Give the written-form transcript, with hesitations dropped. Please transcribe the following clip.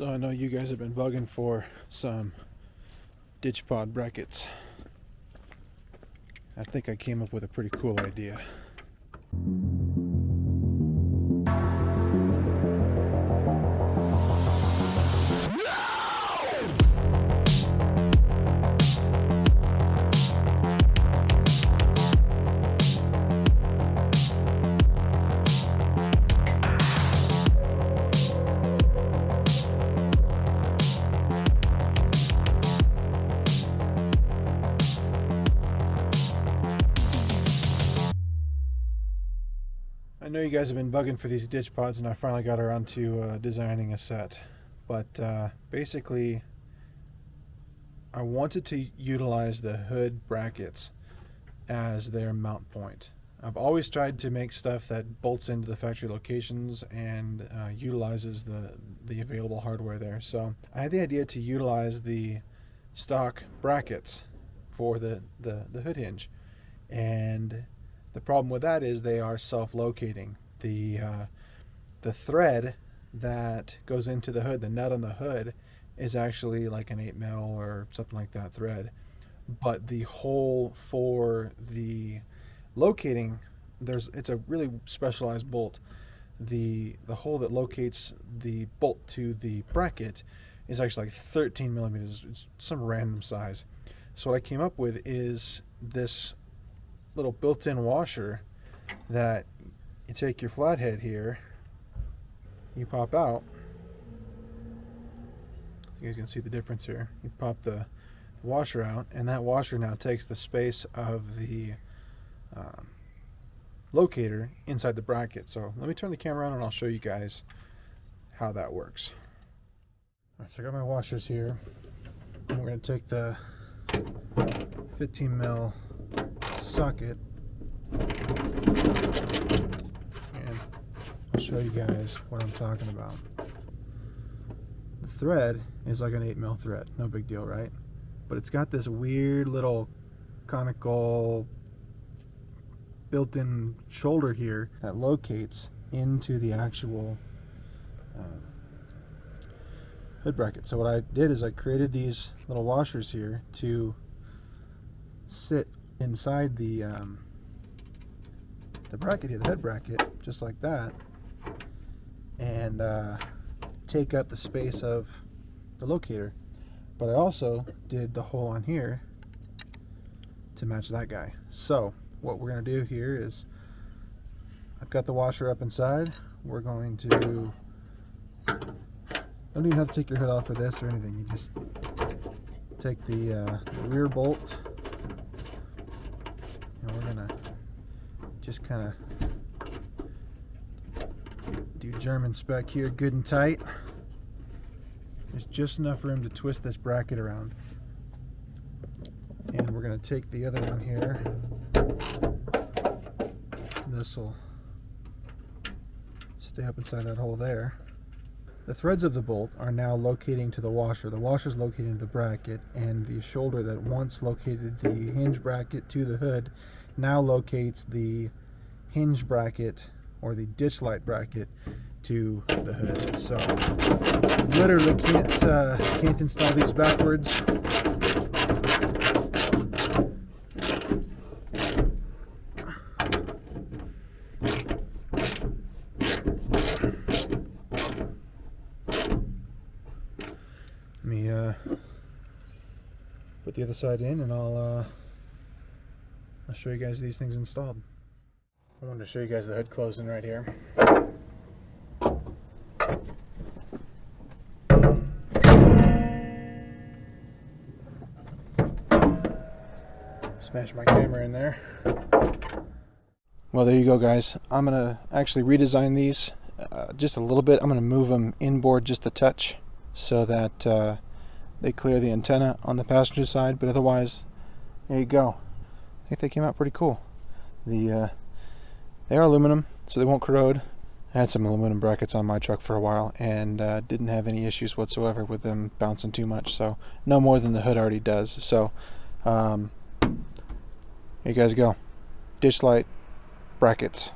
So I know you guys have been bugging for some ditch pod brackets. I think I came up with a pretty cool idea. I know you guys have been bugging for these ditch pods, and I finally got around to designing a set. But basically, I wanted to utilize the hood brackets as their mount point. I've always tried to make stuff that bolts into the factory locations and utilizes the available hardware there. So I had the idea to utilize the stock brackets for the hood hinge, and the problem with that is they are self-locating. The thread that goes into the hood, the nut on the hood, is actually like an 8mm or something like that thread. But the hole for the locating, it's a really specialized bolt. The hole that locates the bolt to the bracket is actually like 13mm. It's some random size. So what I came up with is this little built-in washer that you take your flathead here, you pop out. You guys can see the difference here. You pop the washer out, and that washer now takes the space of the locator inside the bracket. So let me turn the camera on and I'll show you guys how that works. All right, so I got my washers here, and we're going to take the 15mm socket, and I'll show you guys what I'm talking about. The thread is like an 8mm thread, no big deal, right? But it's got this weird little conical built-in shoulder here that locates into the actual hood bracket. So what I did is I created these little washers here to sit inside the bracket here, the head bracket, just like that, and take up the space of the locator. But I also did the hole on here to match that guy. So what we're going to do here is, I've got the washer up inside. We're going to, don't even have to take your hood off for this or anything. You just take the rear bolt, and we're gonna just kind of do German spec here, good and tight. There's just enough room to twist this bracket around. And we're gonna take the other one here. This will stay up inside that hole there. The threads of the bolt are now locating to the washer. The washer's locating to the bracket, and the shoulder that once located the hinge bracket to the hood now locates the hinge bracket or the ditch light bracket to the hood. So literally can't install these backwards. Let me put the other side in, and I'll show you guys these things installed. I wanted to show you guys the hood closing right here. Smash my camera in there. Well, there you go, guys. I'm gonna actually redesign these just a little bit. I'm gonna move them inboard just a touch so that they clear the antenna on the passenger side, but otherwise, there you go. I think they came out pretty cool. They are aluminum, so they won't corrode. I had some aluminum brackets on my truck for a while, and didn't have any issues whatsoever with them bouncing too much, so no more than the hood already does. So here you guys go. Ditch light brackets.